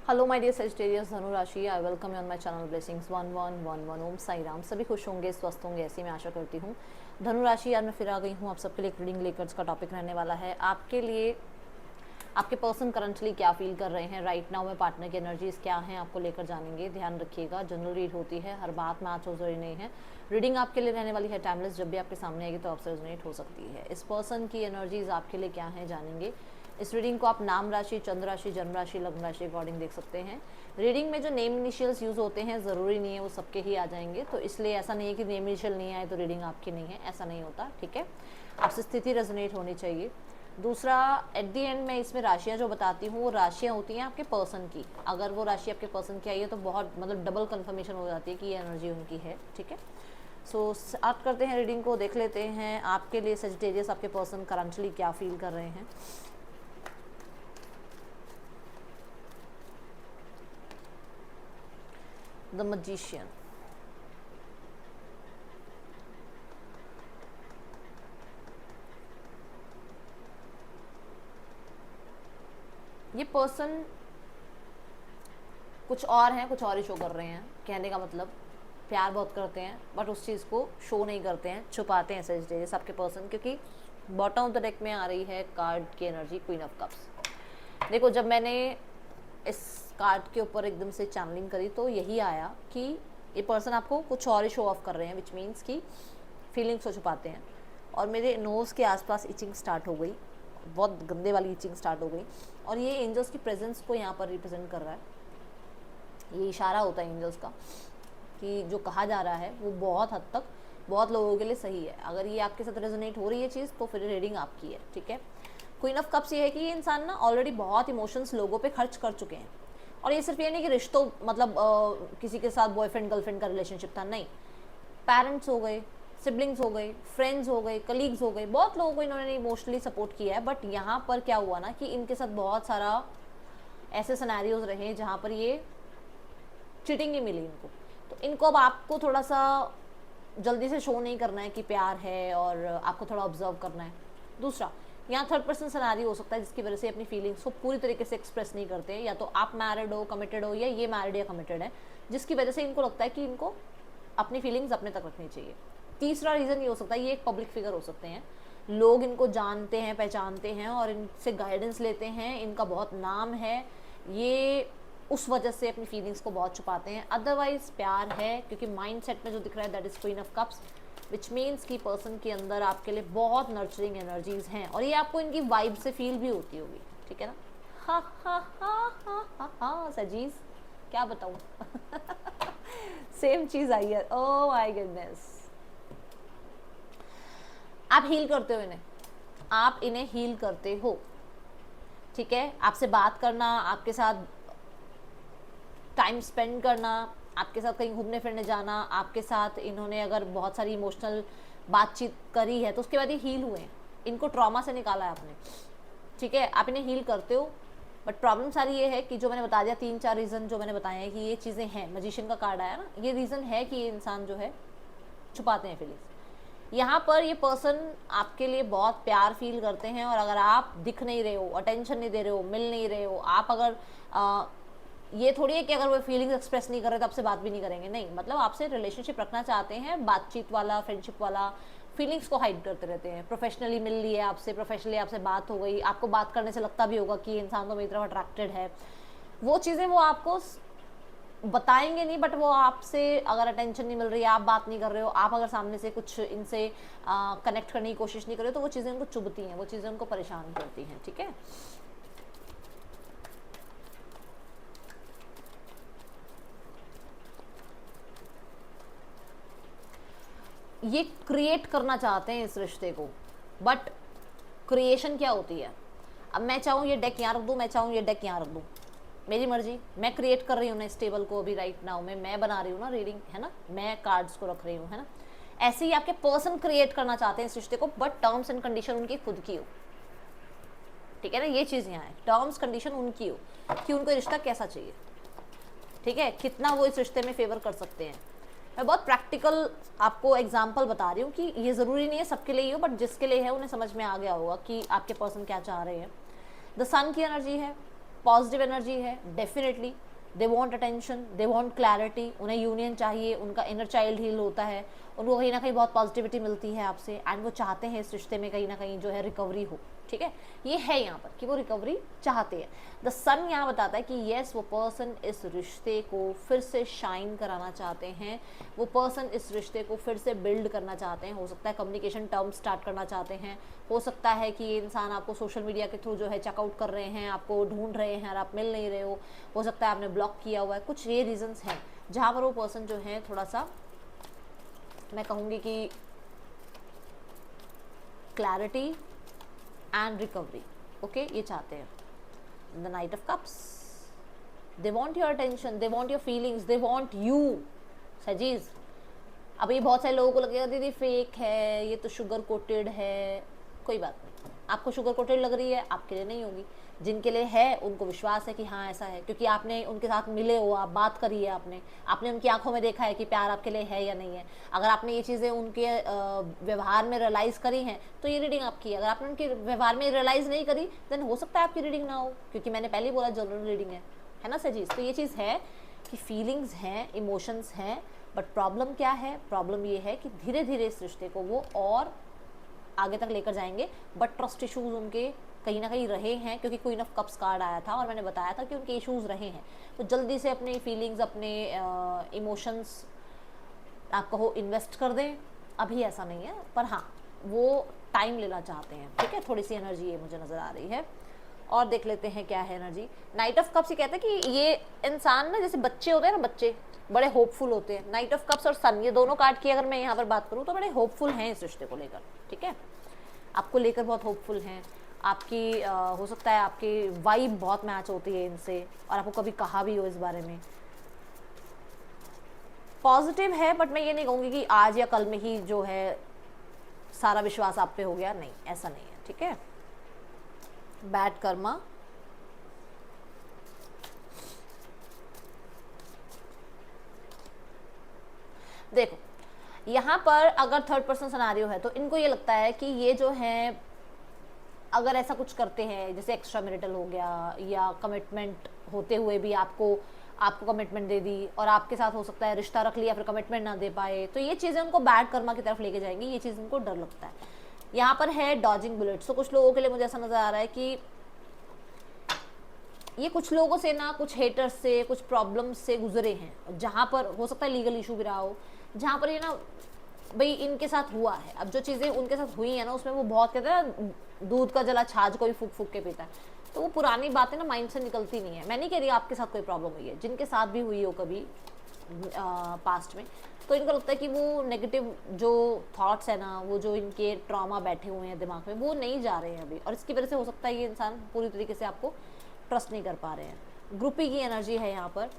Hello my dear Sagittarius धनु राशि, I welcome you on my channel blessings 1111 ओम साई राम। सभी खुश होंगे, स्वस्थ होंगे, ऐसी मैं आशा करती हूँ। धनु राशि, यार मैं फिर आ गई हूँ आप सबके लिए एक रीडिंग लेकर। का टॉपिक रहने वाला है आपके लिए आपके पर्सन करंटली क्या फील कर रहे हैं राइट नाउ में, पार्टनर की एनर्जीज क्या हैं आपको लेकर जानेंगे। ध्यान रखिएगा, जनरल रीड होती है, हर बात मैच हो जरूरी नहीं है। रीडिंग आपके लिए रहने वाली है टाइमलेस, जब भी आपके सामने आएगी तो आपसे रेजोनेट हो सकती है। इस पर्सन की एनर्जीज आपके लिए क्या हैं जानेंगे। इस रीडिंग को आप नाम राशि, चंद्र राशि, जन्म राशि, लग्न राशि अकॉर्डिंग देख सकते हैं। रीडिंग में जो नेम इनिशियल्स यूज़ होते हैं ज़रूरी नहीं है वो सबके ही आ जाएंगे, तो इसलिए ऐसा नहीं है कि नेम इनिशियल नहीं आए तो रीडिंग आपकी नहीं है, ऐसा नहीं होता। ठीक है, आपसे स्थिति रेजोनेट होनी चाहिए। दूसरा, एट दी एंड मैं इसमें राशियाँ जो बताती हूँ वो राशियाँ होती हैं आपके पर्सन की। अगर वो राशि आपके पर्सन की आई है तो बहुत मतलब डबल कंफर्मेशन हो जाती है कि ये एनर्जी उनकी है। ठीक है, सो स्टार्ट करते हैं रीडिंग को, देख लेते हैं आपके लिए सेजिटेरियस आपके पर्सन करंटली क्या फील कर रहे हैं। द मैजिशियन, ये पर्सन कुछ और हैं, कुछ और ही शो कर रहे हैं। कहने का मतलब प्यार बहुत करते हैं बट उस चीज़ को शो नहीं करते हैं, छुपाते हैं सेजिटेरियस आपके पर्सन, क्योंकि बॉटम ऑफ द डेक में आ रही है कार्ड की एनर्जी क्वीन ऑफ कप्स। देखो, जब मैंने इस कार्ड के ऊपर एकदम से चैनलिंग करी तो यही आया कि ये पर्सन आपको कुछ और ही शो ऑफ कर रहे हैं, विच मीन्स कि फीलिंग्स को छुपाते हैं। और मेरे नोज़ के आसपास इचिंग स्टार्ट हो गई, बहुत गंदे वाली इचिंग स्टार्ट हो गई, और ये एंजल्स की प्रेजेंस को यहाँ पर रिप्रेजेंट कर रहा है। ये इशारा होता है एंजल्स का कि जो कहा जा रहा है वो बहुत हद तक बहुत लोगों के लिए सही है। अगर ये आपके साथ रेजोनेट हो रही है चीज़ तो फिर रीडिंग आपकी है। ठीक है, क्वीन ऑफ कप्स ये है कि ये इंसान ना ऑलरेडी बहुत इमोशंस लोगों पे खर्च कर चुके हैं। और ये सिर्फ ये नहीं कि रिश्तों मतलब किसी के साथ बॉयफ्रेंड गर्लफ्रेंड का रिलेशनशिप था, नहीं, पेरेंट्स हो गए, सिबलिंग्स हो गए, फ्रेंड्स हो गए, कलीग्स हो गए, बहुत लोगों को इन्होंने इमोशनली सपोर्ट किया है। बट यहाँ पर क्या हुआ ना कि इनके साथ बहुत सारा ऐसे सिनेरियोज रहे जहाँ पर ये चीटिंग ही मिली इनको। तो इनको अब आपको थोड़ा सा जल्दी से शो नहीं करना है कि प्यार है, और आपको थोड़ा ऑब्जर्व करना है। दूसरा, यहाँ थर्ड पर्सन सिनेरियो हो सकता है जिसकी वजह से अपनी फीलिंग्स को पूरी तरीके से एक्सप्रेस नहीं करते हैं। या तो आप मैरिड हो, कमिटेड हो, या ये मैरिड या कमिटेड है, जिसकी वजह से इनको लगता है कि इनको अपनी फीलिंग्स अपने तक रखनी चाहिए। तीसरा रीज़न ये हो सकता है, ये एक पब्लिक फिगर हो सकते हैं, लोग इनको जानते हैं, पहचानते हैं और इनसे गाइडेंस लेते हैं, इनका बहुत नाम है, ये उस वजह से अपनी फीलिंग्स को बहुत छुपाते हैं। अदरवाइज प्यार है, क्योंकि माइंड सेट में जो दिख रहा है that is queen of cups, which means कि पर्सन के अंदर आपके लिए बहुत नर्चरिंग एनर्जीज हैं, और ये आपको इनकी वाइब से फील भी होती होगी। ठीक है ना, हा हा हा हा हा हा सजीज, क्या बताऊँ सेम चीज़ आई है, ओह माय गुडनेस। आप हील करते हो इन्हें, आप इन्हें हील करते हो। ठीक है, आपसे बात करना, आपके साथ टाइम स्पेंड करना, आपके साथ कहीं घूमने फिरने जाना, आपके साथ इन्होंने अगर बहुत सारी इमोशनल बातचीत करी है तो उसके बाद ये हील हुए हैं, इनको ट्रॉमा से निकाला है आपने। ठीक है, आप इन्हें हील करते हो, बट प्रॉब्लम सारी ये है कि जो मैंने बता दिया, 3-4 रीज़न जो मैंने बताए हैं कि ये चीज़ें हैं, मैजिशियन का कार्ड आया ना, ये रीज़न है कि ये इंसान जो है छुपाते हैं फीलिंग्स। यहाँ पर ये पर्सन आपके लिए बहुत प्यार फील करते हैं, और अगर आप दिख नहीं रहे हो, अटेंशन नहीं दे रहे हो, मिल नहीं रहे हो, आप अगर ये थोड़ी है कि अगर वो फीलिंग्स एक्सप्रेस नहीं कर रहे तो आपसे बात भी नहीं करेंगे, नहीं, मतलब आपसे रिलेशनशिप रखना चाहते हैं, बातचीत वाला, फ्रेंडशिप वाला। फीलिंग्स को हाइड करते रहते हैं। प्रोफेशनली मिल लिए आपसे, प्रोफेशनली आपसे बात हो गई, आपको बात करने से लगता भी होगा कि ये इंसान तो मेरी तरफ अट्रैक्टेड है, वो चीज़ें वो आपको बताएंगे नहीं, बट वो आपसे अगर अटेंशन नहीं मिल रही है, आप बात नहीं कर रहे हो, आप अगर सामने से कुछ इनसे कनेक्ट करने की कोशिश नहीं कर रहे हो, तो वो चीज़ें उनको चुभती हैं, वो चीज़ें उनको परेशान करती हैं। ठीक है, ये क्रिएट करना चाहते हैं इस रिश्ते को, बट क्रिएशन क्या होती है, अब मैं चाहूँ ये डेक यहाँ रख दूँ, मैं चाहूँ ये डेक यहाँ रख दूँ, मेरी मर्जी, मैं क्रिएट कर रही हूँ ना इस टेबल को अभी राइट नाउ में, मैं बना रही हूँ ना रीडिंग, है ना, मैं कार्ड्स को रख रही हूँ, है ना। ऐसे ही आपके पर्सन क्रिएट करना चाहते हैं इस रिश्ते को, बट टर्म्स एंड कंडीशन उनकी खुद की हो। ठीक है ना, ये चीज़ यहाँ है, टर्म्स कंडीशन उनकी हो कि उनको रिश्ता कैसा चाहिए। ठीक है, कितना वो इस रिश्ते में फेवर कर सकते हैं। मैं बहुत प्रैक्टिकल आपको एग्जांपल बता रही हूँ कि ये ज़रूरी नहीं है सबके लिए ही हो, बट जिसके लिए है उन्हें समझ में आ गया होगा कि आपके पर्सन क्या चाह रहे हैं। द सन की एनर्जी है, पॉजिटिव एनर्जी है definitely, they want attention, they want clarity, उन्हें यूनियन चाहिए, उनका इनर चाइल्ड हील होता है, उनको कहीं ना कहीं बहुत पॉजिटिविटी मिलती है आपसे, एंड वो चाहते हैं इस रिश्ते में कहीं ना कहीं जो है रिकवरी हो, ठीक है, ये है यहाँ पर कि वो रिकवरी चाहते हैं। द सन यहाँ बताता है कि येस वो पर्सन इस रिश्ते को फिर से शाइन कराना चाहते हैं, वो पर्सन इस रिश्ते को फिर से बिल्ड करना चाहते हैं, हो सकता है कम्युनिकेशन टर्म स्टार्ट करना चाहते हैं, हो सकता है कि ये इंसान आपको सोशल मीडिया के थ्रू जो है चेकआउट कर रहे हैं, आपको ढूंढ रहे हैं और आप मिल नहीं रहे हो सकता है आपने ब्लॉक किया हुआ है, कुछ ये रीजंस हैं जहाँ पर वो पर्सन जो है थोड़ा सा मैं कहूँगी कि क्लैरिटी एंड रिकवरी, ओके, ये चाहते हैं। The knight of cups, they want your attention, they want your feelings, they want you सजीज। अब ये बहुत सारे लोगों को लगेगा दीदी फेक है, ये तो शुगर कोटेड है, कोई बात नहीं, आपको शुगर कोटेड लग रही है, आपके लिए नहीं होगी, जिनके लिए है उनको विश्वास है कि हाँ ऐसा है, क्योंकि आपने उनके साथ मिले हो, आप बात करी है, आपने उनकी आंखों में देखा है कि प्यार आपके लिए है या नहीं है। अगर आपने ये चीज़ें उनके व्यवहार में रियलाइज़ करी हैं तो ये रीडिंग आपकी है, अगर आपने उनके व्यवहार में रियलाइज़ नहीं करी देन हो सकता है आपकी रीडिंग ना हो, क्योंकि मैंने पहले ही बोला जनरल रीडिंग है ना सर जी। तो ये चीज़ है कि फीलिंग्स हैं, इमोशंस हैं, बट प्रॉब्लम क्या है, प्रॉब्लम ये है कि धीरे धीरे इस रिश्ते को वो और आगे तक लेकर जाएंगे, बट ट्रस्ट इश्यूज उनके कहीं ना कहीं रहे हैं, क्योंकि क्वीन ऑफ कप्स कार्ड आया था और मैंने बताया था कि उनके इश्यूज रहे हैं, तो जल्दी से अपने फीलिंग्स, अपने इमोशंस आप कहो इन्वेस्ट कर दें, अभी ऐसा नहीं है, पर हाँ वो टाइम लेना चाहते हैं, ठीक है, थोड़ी सी एनर्जी ये मुझे नज़र आ रही है। और देख लेते हैं क्या है एनर्जी। नाइट ऑफ कप्स ये कहते हैं कि ये इंसान ना जैसे बच्चे होते हैं ना, बच्चे बड़े होपफुल होते हैं। नाइट ऑफ कप्स और सन ये दोनों कार्ड की अगर मैं यहाँ पर बात करूँ तो बड़े होपफुल हैं इस रिश्ते को लेकर, ठीक है, आपको लेकर बहुत होपफुल हैं, आपकी हो सकता है आपकी वाइब बहुत मैच होती है इनसे और आपको कभी कहा भी हो इस बारे में। पॉजिटिव है, बट मैं ये नहीं कहूँगी कि आज या कल में ही जो है सारा विश्वास आप पे हो गया, नहीं, ऐसा नहीं है, ठीक है। बैड कर्मा, देखो यहाँ पर अगर थर्ड पर्सन सिनेरियो है तो इनको ये लगता है कि ये जो है अगर ऐसा कुछ करते हैं जैसे एक्स्ट्रा मैरिटल हो गया या कमिटमेंट होते हुए भी आपको कमिटमेंट दे दी और आपके साथ हो सकता है रिश्ता रख लिया फिर कमिटमेंट ना दे पाए, तो ये चीज़ें उनको बैड कर्मा की तरफ लेके जाएंगी, ये चीज़ उनको डर लगता है। यहाँ पर है डॉजिंग बुलेट्स, तो कुछ लोगों के लिए मुझे ऐसा नज़र आ रहा है कि ये कुछ लोगों से ना, कुछ हेटर्स से, कुछ प्रॉब्लम्स से गुजरे हैं, जहाँ पर हो सकता है लीगल इशू भी रहा हो, जहाँ पर ये ना भाई इनके साथ हुआ है, अब जो चीज़ें उनके साथ हुई है ना उसमें वो बहुत कहते हैं ना दूध का जला छाछ कोई फूक फूक के पीता है, तो वो पुरानी बातें ना माइंड से निकलती नहीं है। मैं नहीं कह रही आपके साथ कोई प्रॉब्लम हुई है, जिनके साथ भी हुई हो कभी पास्ट में, तो इनको लगता है कि वो नेगेटिव जो थॉट्स है ना, वो जो इनके ट्रॉमा बैठे हुए हैं दिमाग में, वो नहीं जा रहे हैं अभी, और इसकी वजह से हो सकता है ये इंसान पूरी तरीके से आपको ट्रस्ट नहीं कर पा रहे हैं। ग्रुपी की एनर्जी है यहाँ पर,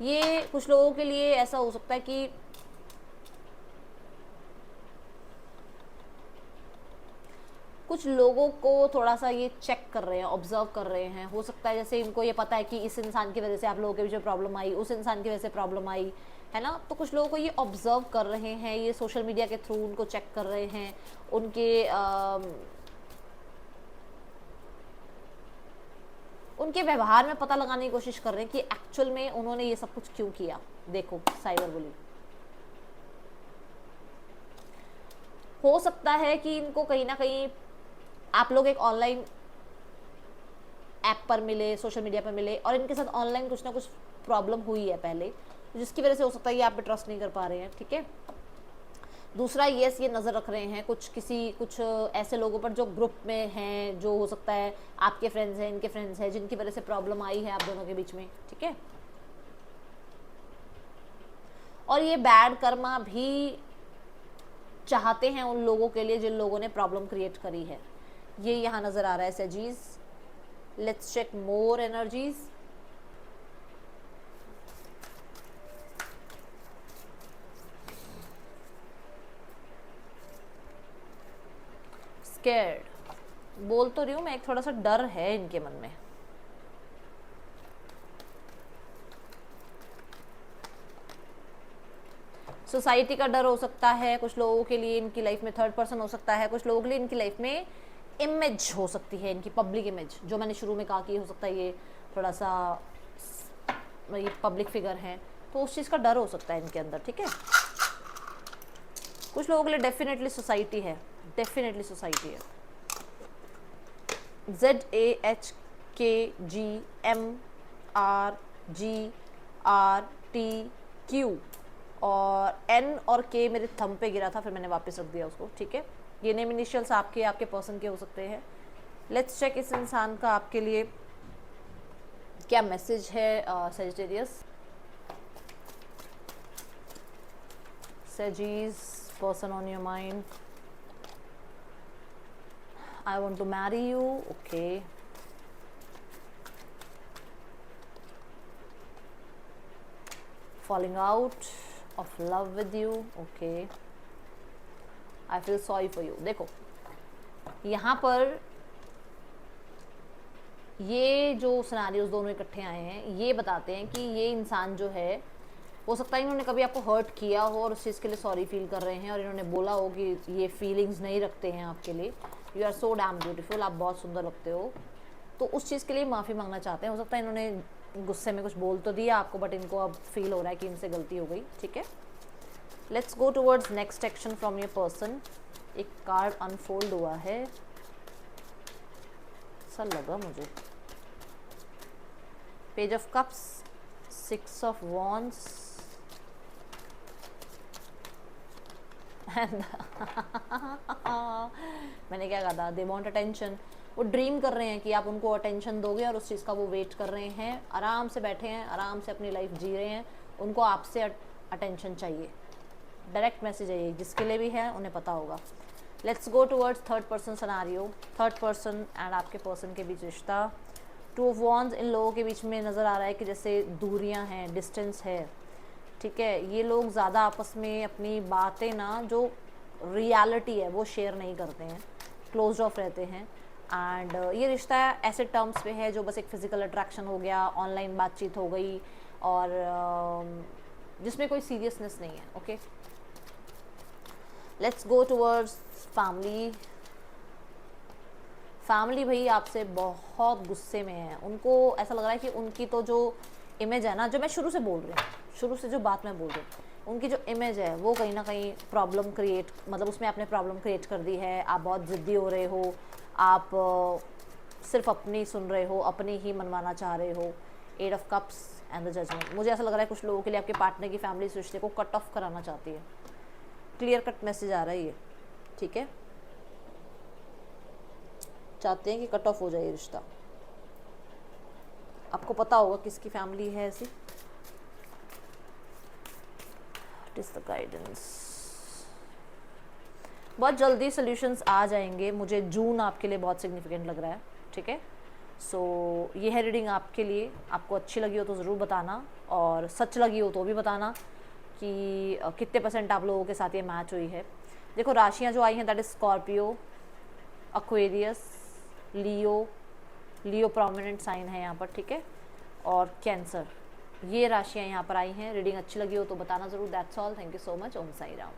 ये कुछ लोगों के लिए ऐसा हो सकता है कि कुछ लोगों को थोड़ा सा ये चेक कर रहे हैं, ऑब्जर्व कर रहे हैं, हो सकता है जैसे इनको ये पता है कि इस इंसान की वजह से आप लोगों के बीच में प्रॉब्लम आई, उस इंसान की वजह से प्रॉब्लम आई है ना, तो कुछ लोगों को ये ऑब्जर्व कर रहे हैं, ये सोशल मीडिया के थ्रू उनको चेक कर रहे हैं, उनके व्यवहार में पता लगाने की कोशिश कर रहे हैं कि एक्चुअल में उन्होंने ये सब कुछ क्यों किया। देखो साइबर बुली, हो सकता है कि इनको कहीं ना कहीं आप लोग एक ऑनलाइन ऐप पर मिले, सोशल मीडिया पर मिले और इनके साथ ऑनलाइन कुछ ना कुछ प्रॉब्लम हुई है पहले, जिसकी वजह से हो सकता है ये आप पे ट्रस्ट नहीं कर पा रहे हैं, ठीक है। दूसरा ये नज़र रख रहे हैं कुछ ऐसे लोगों पर जो ग्रुप में हैं, जो हो सकता है आपके फ्रेंड्स हैं, इनके फ्रेंड्स हैं, जिनकी वजह से प्रॉब्लम आई है आप दोनों के बीच में, ठीक है। और ये बैड कर्मा भी चाहते हैं उन लोगों के लिए जिन लोगों ने प्रॉब्लम क्रिएट करी है, ये यहाँ नज़र आ रहा है सजीज। Let's check more energies. Scared बोल तो रही हूँ मैं, एक थोड़ा सा डर है इनके मन में। सोसाइटी का डर हो सकता है कुछ लोगों के लिए, इनकी लाइफ में थर्ड पर्सन हो सकता है, कुछ लोगों के लिए इनकी लाइफ में इमेज हो सकती है, इनकी पब्लिक इमेज, जो मैंने शुरू में कहा कि हो सकता है ये थोड़ा सा ये पब्लिक फिगर हैं, तो उस चीज़ का डर हो सकता है इनके अंदर, ठीक है। कुछ लोगों के लिए डेफिनेटली सोसाइटी है, डेफिनेटली सोसाइटी है। ZAHKGMRGRTQ और N और K मेरे थंब पे गिरा था, फिर मैंने वापस रख दिया उसको, ठीक है। ये नेम इनिशियल्स आपके पर्सन के हो सकते हैं। लेट्स चेक इस इंसान का आपके लिए क्या मैसेज है। Sagittarius, Sagittarius, person on your mind. I want to marry you. Okay. Falling out of love with you. Okay. I feel sorry for you. देखो यहाँ पर ये जो सिनेरियोस दोनों इकट्ठे आए हैं, ये बताते हैं कि ये इंसान जो है, हो सकता है इन्होंने कभी आपको हर्ट किया हो और उस चीज़ के लिए सॉरी फील कर रहे हैं, और इन्होंने बोला हो कि ये फीलिंग्स नहीं रखते हैं आपके लिए, you are so damn beautiful, आप बहुत सुंदर लगते हो, तो उस चीज़ के लिए माफ़ी मांगना चाहते हैं। हो सकता है इन्होंने गुस्से में कुछ बोल तो दिया आपको, बट इनको अब फील हो रहा है कि इनसे गलती हो गई, ठीक है। Let's go towards next action from your person. एक कार्ड अनफोल्ड हुआ है, ऐसा लगा मुझे। Page of cups, 6 of wands मैंने क्या कहा था, दे वांट अटेंशन। वो ड्रीम कर रहे हैं कि आप उनको अटेंशन दोगे और उस चीज़ का वो वेट कर रहे हैं, आराम से बैठे हैं, आराम से अपनी लाइफ जी रहे हैं, उनको आपसे अटेंशन चाहिए। डायरेक्ट मैसेज है ये, जिसके लिए भी है उन्हें पता होगा। Let's go towards third person scenario. Third person and आपके पर्सन के बीच रिश्ता। 2 ऑफ वॉन्ड्स, इन लोगों के बीच में नज़र आ रहा है कि जैसे दूरियां हैं, डिस्टेंस है, ठीक है। ये लोग ज़्यादा आपस में अपनी बातें ना, जो रियलिटी है वो शेयर नहीं करते हैं, क्लोज ऑफ रहते हैं। एंड ये रिश्ता ऐसे टर्म्स पे है जो बस एक फिज़िकल अट्रैक्शन हो गया, ऑनलाइन बातचीत हो गई, और जिसमें कोई सीरियसनेस नहीं है, okay. Let's go towards family. Family भाई आपसे बहुत गुस्से में है, उनको ऐसा लग रहा है कि उनकी तो जो इमेज है ना, जो मैं शुरू से बोल रही हूँ, शुरू से जो बात मैं बोल रही हूँ, उनकी जो इमेज है वो कहीं ना कहीं प्रॉब्लम क्रिएट, मतलब उसमें आपने प्रॉब्लम क्रिएट कर दी है। आप बहुत ज़िद्दी हो रहे हो, आप सिर्फ अपनी सुन रहे हो, अपनी ही मनवाना चाह रहे हो। 8 of cups and the judgement. मुझे ऐसा लग रहा है कुछ लोगों के लिए आपके पार्टनर की फैमिली इस रिश्ते को कट ऑफ कराना चाहती है। क्लियर कट मैसेज आ रहा है ये, ठीक है। चाहते हैं कि कट ऑफ हो जाए ये रिश्ता। आपको पता होगा किसकी फैमिली है ऐसी। What is the guidance? बहुत जल्दी सॉल्यूशंस आ जाएंगे। मुझे जून आपके लिए बहुत सिग्निफिकेंट लग रहा है, ठीक है। सो ये है रीडिंग आपके लिए। आपको अच्छी लगी हो तो ज़रूर बताना, और सच लगी हो तो भी बताना कि कितने % आप लोगों के साथ ये मैच हुई है। देखो राशियाँ जो आई हैं, that is Scorpio, Aquarius, Leo prominent sign है यहाँ पर, ठीक है, और कैंसर, ये राशियाँ यहाँ पर आई हैं। रीडिंग अच्छी लगी हो तो बताना ज़रूर। That's all, thank you so much. Om Sai Ram.